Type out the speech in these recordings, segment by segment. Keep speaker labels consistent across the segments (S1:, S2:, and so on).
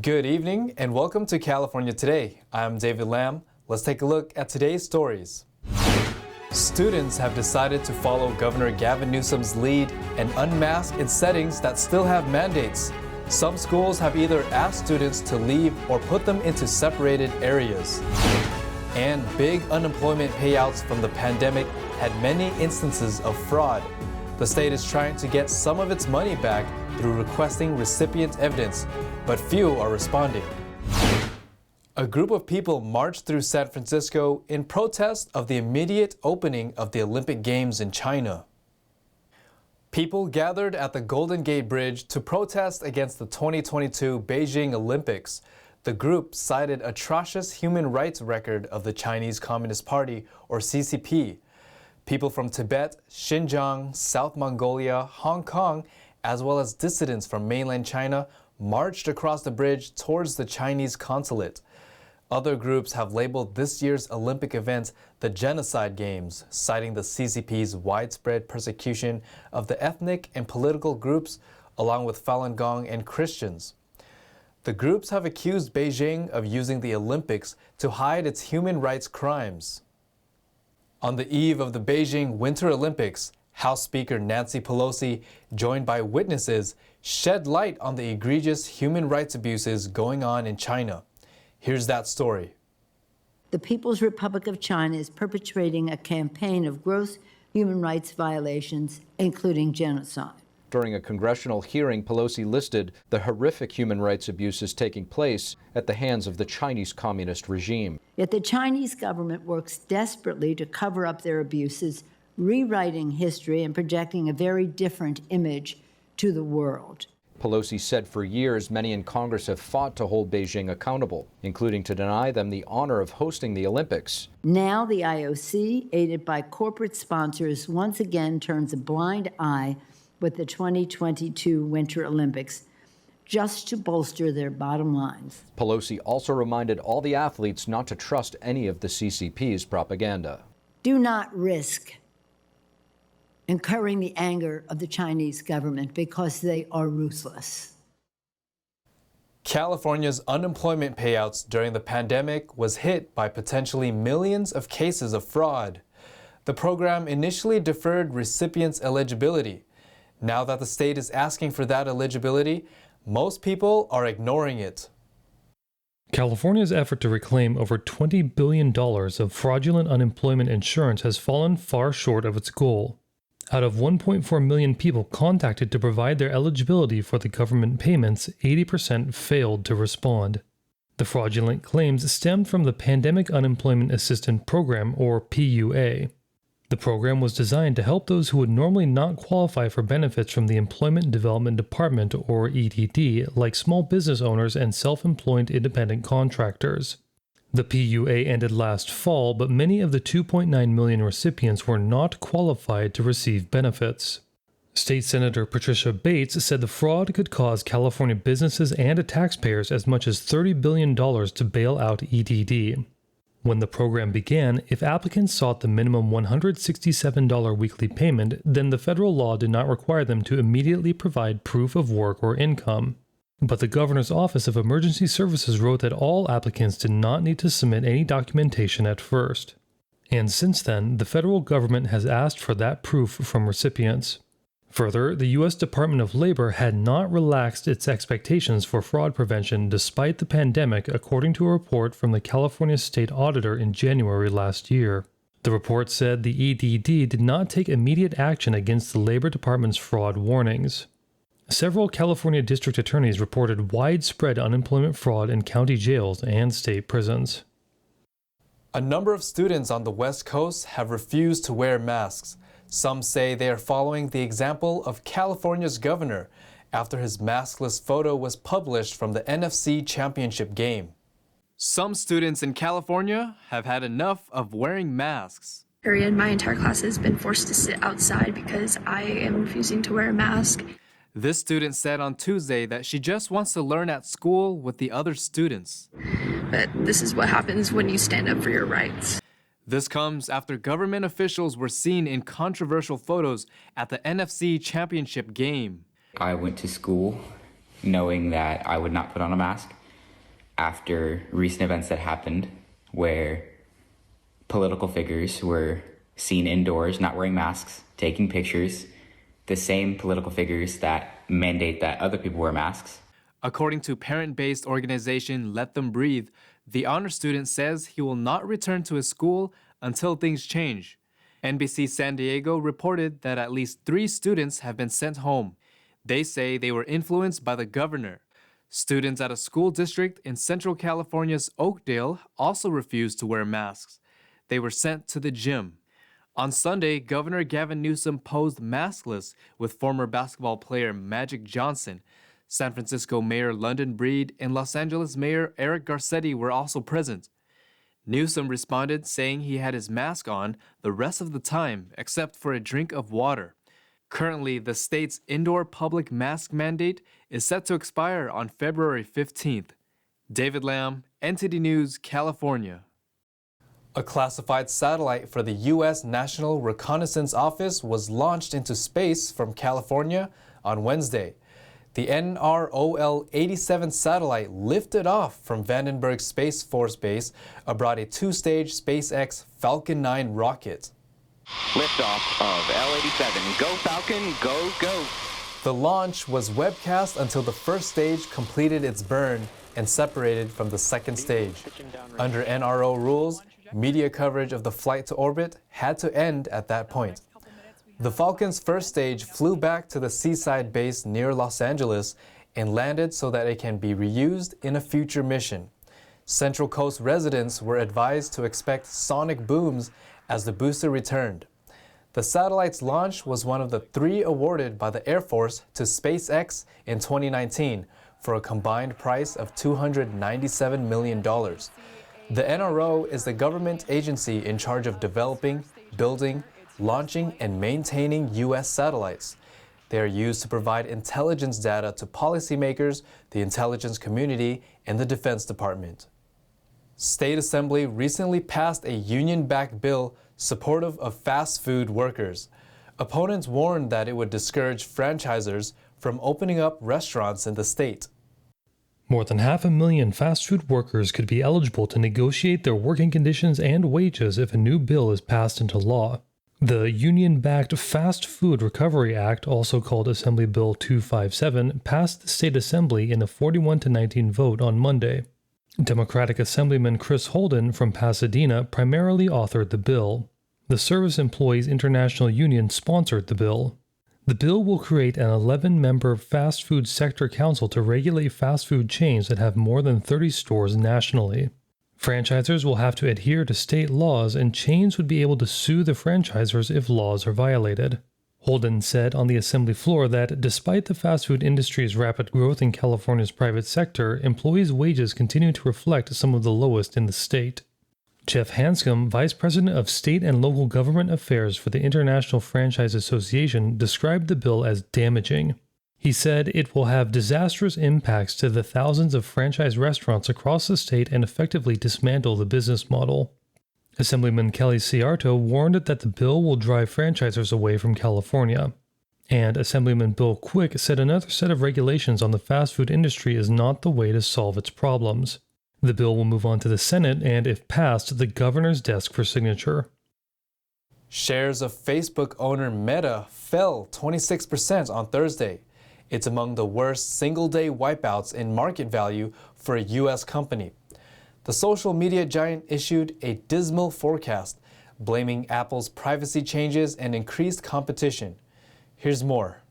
S1: Good evening and welcome to California Today. I'm David Lam. Let's take a look at today's stories. Students have decided to follow Governor Gavin Newsom's lead and unmask in settings that still have mandates. Some schools have either asked students to leave or put them into separated areas. And big unemployment payouts from the pandemic had many instances of fraud. The state is trying to get some of its money back through requesting recipient evidence, but few are responding. A group of people marched through San Francisco in protest of the immediate opening of the Olympic Games in China. People gathered at the Golden Gate Bridge to protest against the 2022 Beijing Olympics. The group cited atrocious human rights record of the Chinese Communist Party, or CCP. People from Tibet, Xinjiang, South Mongolia, Hong Kong, as well as dissidents from mainland China marched across the bridge towards the Chinese consulate. Other groups have labeled this year's Olympic event the Genocide Games, citing the CCP's widespread persecution of the ethnic and political groups, along with Falun Gong and Christians. The groups have accused Beijing of using the Olympics to hide its human rights crimes. On the eve of the Beijing Winter Olympics, House Speaker Nancy Pelosi, joined by witnesses, shed light on the egregious human rights abuses going on in China. Here's that story.
S2: The People's Republic of China is perpetrating a campaign of gross human rights violations, including genocide.
S3: During a congressional hearing, Pelosi listed the horrific human rights abuses taking place at the hands of the Chinese communist regime.
S2: Yet the Chinese government works desperately to cover up their abuses, rewriting history and projecting a very different image to the world.
S3: Pelosi said for years many in Congress have fought to hold Beijing accountable, including to deny them the honor of hosting the Olympics.
S2: Now the IOC, aided by corporate sponsors, once again turns a blind eye with the 2022 Winter Olympics, just to bolster their bottom lines.
S3: Pelosi also reminded all the athletes not to trust any of the CCP's propaganda.
S2: Do not risk incurring the anger of the Chinese government because they are ruthless.
S1: California's unemployment payouts during the pandemic was hit by potentially millions of cases of fraud. The program initially deferred recipients' eligibility. Now that the state is asking for that eligibility, most people are ignoring it.
S4: California's effort to reclaim over $20 billion of fraudulent unemployment insurance has fallen far short of its goal. Out of 1.4 million people contacted to provide their eligibility for the government payments, 80% failed to respond. The fraudulent claims stemmed from the Pandemic Unemployment Assistance Program, or PUA. The program was designed to help those who would normally not qualify for benefits from the Employment Development Department, or EDD, like small business owners and self-employed independent contractors. The PUA ended last fall, but many of the 2.9 million recipients were not qualified to receive benefits. State Senator Patricia Bates said the fraud could cause California businesses and taxpayers as much as $30 billion to bail out EDD. When the program began, if applicants sought the minimum $167 weekly payment, then the federal law did not require them to immediately provide proof of work or income. But the Governor's Office of Emergency Services wrote that all applicants did not need to submit any documentation at first. And since then, the federal government has asked for that proof from recipients. Further, the U.S. Department of Labor had not relaxed its expectations for fraud prevention despite the pandemic, according to a report from the California State Auditor in January last year. The report said the EDD did not take immediate action against the Labor Department's fraud warnings. Several California district attorneys reported widespread unemployment fraud in county jails and state prisons.
S1: A number of students on the West Coast have refused to wear masks. Some say they are following the example of California's governor after his maskless photo was published from the NFC Championship game. Some students in California have had enough of wearing masks.
S5: My entire class has been forced to sit outside because I am refusing to wear a mask.
S1: This student said on Tuesday that she just wants to learn at school with the other students.
S5: But this is what happens when you stand up for your rights.
S1: This comes after government officials were seen in controversial photos at the NFC Championship game.
S6: I went to school knowing that I would not put on a mask. after recent events that happened where political figures were seen indoors not wearing masks, taking pictures, the same political figures that mandate that other people wear masks.
S1: According to parent-based organization Let Them Breathe, the honor student says he will not return to his school until things change. NBC San Diego reported that at least 3 students have been sent home. They say they were influenced by the governor. Students at a school district in Central California's Oakdale also refused to wear masks. They were sent to the gym. On Sunday, Governor Gavin Newsom posed maskless with former basketball player Magic Johnson. San Francisco Mayor London Breed and Los Angeles Mayor Eric Garcetti were also present. Newsom responded saying he had his mask on the rest of the time except for a drink of water. Currently, the state's indoor public mask mandate is set to expire on February 15th. David Lamb, NTD News, California. A classified satellite for the U.S. National Reconnaissance Office was launched into space from California on Wednesday. The NROL-87 satellite lifted off from Vandenberg Space Force Base aboard a 2-stage SpaceX Falcon 9 rocket.
S7: Liftoff of L-87. Go Falcon, go, go.
S1: The launch was webcast until the first stage completed its burn and separated from the second stage. Under NRO rules, media coverage of the flight to orbit had to end at that point. The Falcon's first stage flew back to the seaside base near Los Angeles and landed so that it can be reused in a future mission. Central Coast residents were advised to expect sonic booms as the booster returned. The satellite's launch was one of the 3 awarded by the Air Force to SpaceX in 2019 for a combined price of $297 million. The NRO is the government agency in charge of developing, building, launching, and maintaining U.S. satellites. They are used to provide intelligence data to policymakers, the intelligence community, and the Defense Department. State Assembly recently passed a union-backed bill supportive of fast food workers. Opponents warned that it would discourage franchisors from opening up restaurants in the state.
S4: More than 500,000 fast food workers could be eligible to negotiate their working conditions and wages if a new bill is passed into law. The union-backed Fast Food Recovery Act, also called Assembly Bill 257, passed the state assembly in a 41-19 vote on Monday. Democratic Assemblyman Chris Holden from Pasadena primarily authored the bill. The Service Employees International Union sponsored the bill. The bill will create an 11-member fast food sector council to regulate fast food chains that have more than 30 stores nationally. Franchisors will have to adhere to state laws, and chains would be able to sue the franchisors if laws are violated. Holden said on the assembly floor that despite the fast food industry's rapid growth in California's private sector, employees' wages continue to reflect some of the lowest in the state. Jeff Hanscom, Vice President of State and Local Government Affairs for the International Franchise Association, described the bill as damaging. He said it will have disastrous impacts to the thousands of franchise restaurants across the state and effectively dismantle the business model. Assemblyman Kelly Ciarto warned that the bill will drive franchisors away from California. And Assemblyman Bill Quick said another set of regulations on the fast food industry is not the way to solve its problems. The bill will move on to the Senate and, if passed, the governor's desk for signature.
S1: Shares of Facebook owner Meta fell 26% on Thursday. It's among the worst single-day wipeouts in market value for a U.S. company. The social media giant issued a dismal forecast, blaming Apple's privacy changes and increased competition. Here's more.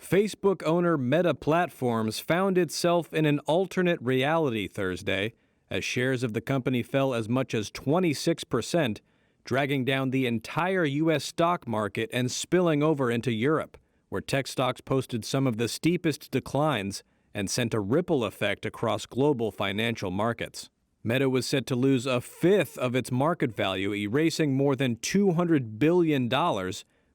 S8: Facebook owner Meta Platforms found itself in an alternate reality Thursday, as shares of the company fell as much as 26%, dragging down the entire U.S. stock market and spilling over into Europe, where tech stocks posted some of the steepest declines and sent a ripple effect across global financial markets. Meta was set to lose a fifth of its market value, erasing more than $200 billion,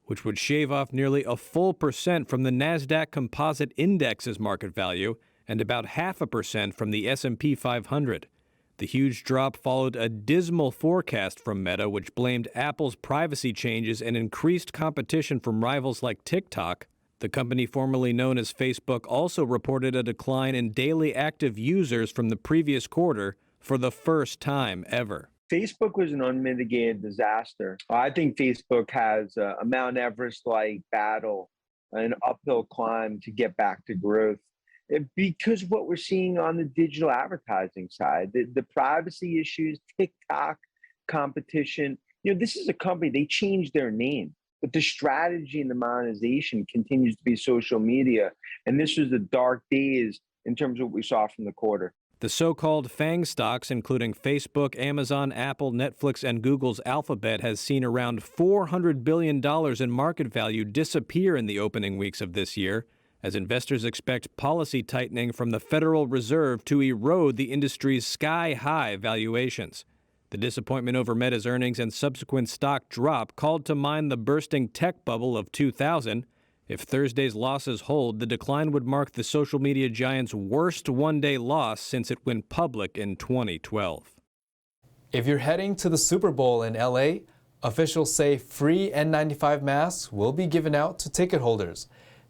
S8: which would shave off nearly a full percent from the NASDAQ Composite Index's market value and about 0.5% from the S&P 500. The huge drop followed a dismal forecast from Meta, which blamed Apple's privacy changes and increased competition from rivals like TikTok. The company formerly known as Facebook also reported a decline in daily active users from the previous quarter for the first time ever.
S9: Facebook was an unmitigated disaster. I think Facebook has a Mount Everest-like battle, an uphill climb to get back to growth. Because what we're seeing on the digital advertising side, the privacy issues, TikTok competition, this is a company, they changed their name, but the strategy and the monetization continues to be social media. And this was the dark days in terms of what we saw from the quarter.
S8: The so-called FANG stocks, including Facebook, Amazon, Apple, Netflix, and Google's Alphabet, has seen around $400 billion in market value disappear in the opening weeks of this year, as investors expect policy tightening from the Federal Reserve to erode the industry's sky-high valuations. The disappointment over Meta's earnings and subsequent stock drop called to mind the bursting tech bubble of 2000. If Thursday's losses hold, the decline would mark the social media giant's worst one-day loss since it went public in 2012.
S1: If you're heading to the Super Bowl in LA, officials say free N95 masks will be given out to ticket holders.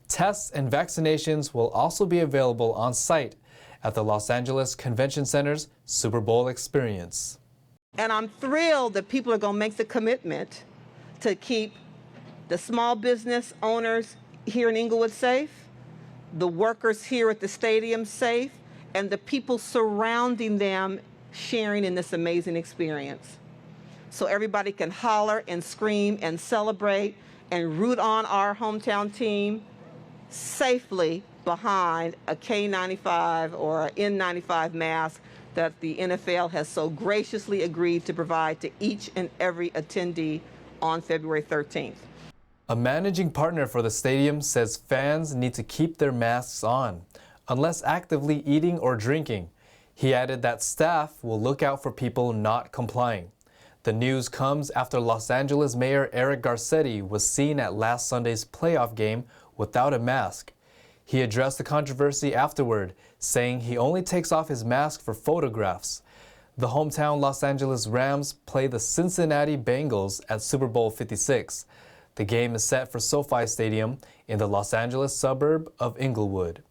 S1: Tests and vaccinations will also be available on site at the Los Angeles Convention Center's Super Bowl experience.
S10: And I'm thrilled that people are going to make the commitment to keep the small business owners here in Inglewood safe, the workers here at the stadium safe, and the people surrounding them sharing in this amazing experience. So everybody can holler and scream and celebrate and root on our hometown team safely behind a K95 or an N95 mask that the NFL has so graciously agreed to provide to each and every attendee on February 13th.
S1: A managing partner for the stadium says fans need to keep their masks on, unless actively eating or drinking. He added that staff will look out for people not complying. The news comes after Los Angeles Mayor Eric Garcetti was seen at last Sunday's playoff game without a mask. He addressed the controversy afterward, saying he only takes off his mask for photographs. The hometown Los Angeles Rams play the Cincinnati Bengals at Super Bowl 56. The game is set for SoFi Stadium in the Los Angeles suburb of Inglewood.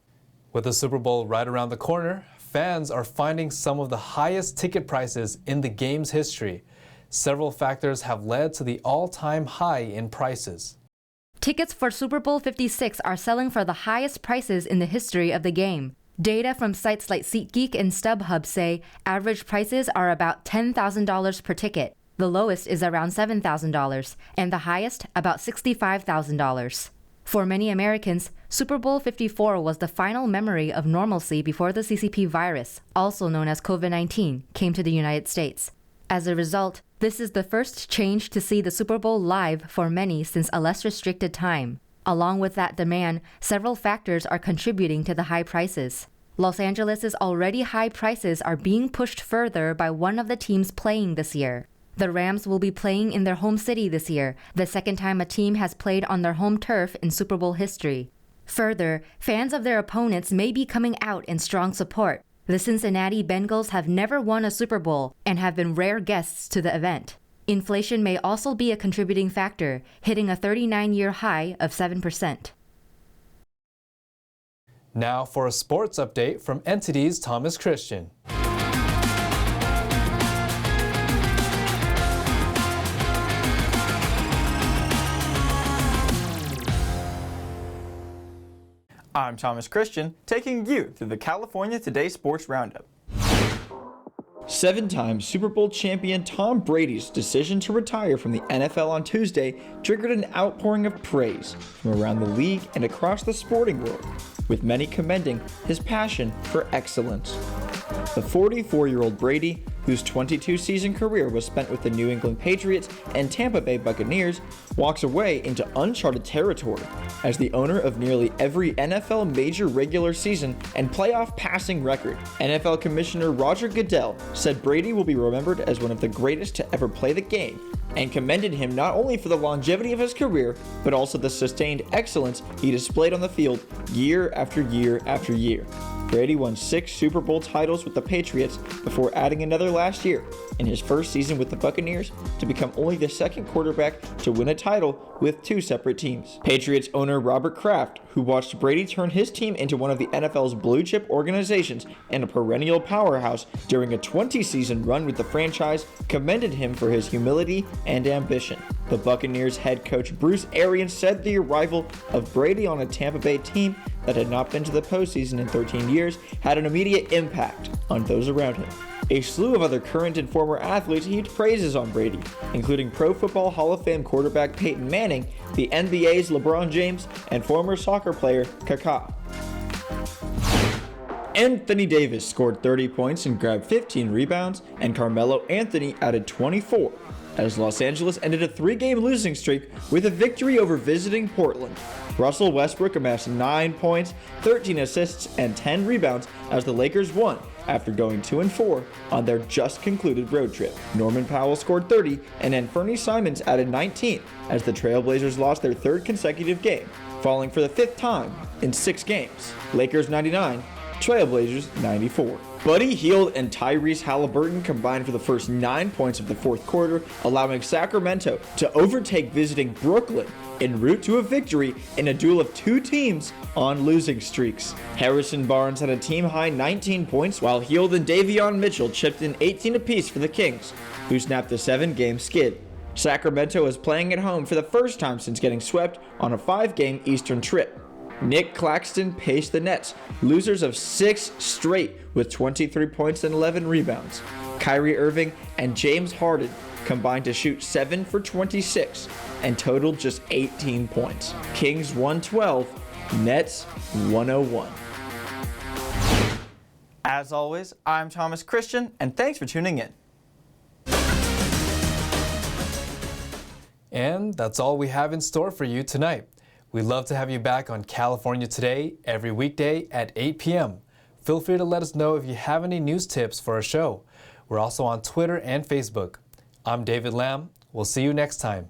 S1: With the Super Bowl right around the corner, fans are finding some of the highest ticket prices in the game's history. Several factors have led to the all-time high in prices.
S11: Tickets for Super Bowl 56 are selling for the highest prices in the history of the game. Data from sites like SeatGeek and StubHub say average prices are about $10,000 per ticket. The lowest is around $7,000, and the highest about $65,000. For many Americans, Super Bowl 54 was the final memory of normalcy before the CCP virus, also known as COVID-19, came to the United States. As a result, this is the first change to see the Super Bowl live for many since a less restricted time. Along with that demand, several factors are contributing to the high prices. Los Angeles' already high prices are being pushed further by one of the teams playing this year. The Rams will be playing in their home city this year, the second time a team has played on their home turf in Super Bowl history. Further, fans of their opponents may be coming out in strong support. The Cincinnati Bengals have never won a Super Bowl and have been rare guests to the event. Inflation may also be a contributing factor, hitting a 39-year high of 7%.
S1: Now for a sports update from NTD's Thomas Christian.
S12: I'm Thomas Christian, taking you through the California Today Sports Roundup. 7-time Super Bowl champion Tom Brady's decision to retire from the NFL on Tuesday triggered an outpouring of praise from around the league and across the sporting world, with many commending his passion for excellence. The 44-year-old Brady, whose 22-season career was spent with the New England Patriots and Tampa Bay Buccaneers, walks away into uncharted territory as the owner of nearly every NFL major regular season and playoff passing record. NFL Commissioner Roger Goodell said Brady will be remembered as one of the greatest to ever play the game and commended him not only for the longevity of his career, but also the sustained excellence he displayed on the field year after year after year. Brady won 6 Super Bowl titles with the Patriots before adding another last year in his first season with the Buccaneers to become only the second quarterback to win a title with 2 separate teams. Patriots owner Robert Kraft, who watched Brady turn his team into one of the NFL's blue-chip organizations and a perennial powerhouse during a 20-season run with the franchise, commended him for his humility and ambition. The Buccaneers head coach Bruce Arians said the arrival of Brady on a Tampa Bay team that had not been to the postseason in 13 years had an immediate impact on those around him. A slew of other current and former athletes heaped praises on Brady, including Pro Football Hall of Fame quarterback Peyton Manning, the NBA's LeBron James, and former soccer player Kaká. Anthony Davis scored 30 points and grabbed 15 rebounds, and Carmelo Anthony added 24, as Los Angeles ended a 3-game losing streak with a victory over visiting Portland. Russell Westbrook amassed 9 points, 13 assists, and 10 rebounds as the Lakers won after going 2-4 on their just-concluded road trip. Norman Powell scored 30, and Anthony Simons added 19 as the Trailblazers lost their 3rd consecutive game, falling for the 5th time in 6 games. Lakers 99, Trailblazers 94. Buddy Hield and Tyrese Halliburton combined for the first 9 points of the 4th quarter, allowing Sacramento to overtake visiting Brooklyn en route to a victory in a duel of 2 teams on losing streaks. Harrison Barnes had a team-high 19 points, while Hield and Davion Mitchell chipped in 18 apiece for the Kings, who snapped a 7-game skid. Sacramento is playing at home for the first time since getting swept on a 5-game Eastern trip. Nick Claxton paced the Nets, losers of 6 straight with 23 points and 11 rebounds. Kyrie Irving and James Harden combined to shoot 7 for 26 and totaled just 18 points. Kings 112, Nets 101.
S13: As always, I'm Thomas Christian, and thanks for tuning in.
S1: And that's all we have in store for you tonight. We'd love to have you back on California Today every weekday at 8 p.m. Feel free to let us know if you have any news tips for our show. We're also on Twitter and Facebook. I'm David Lamb. We'll see you next time.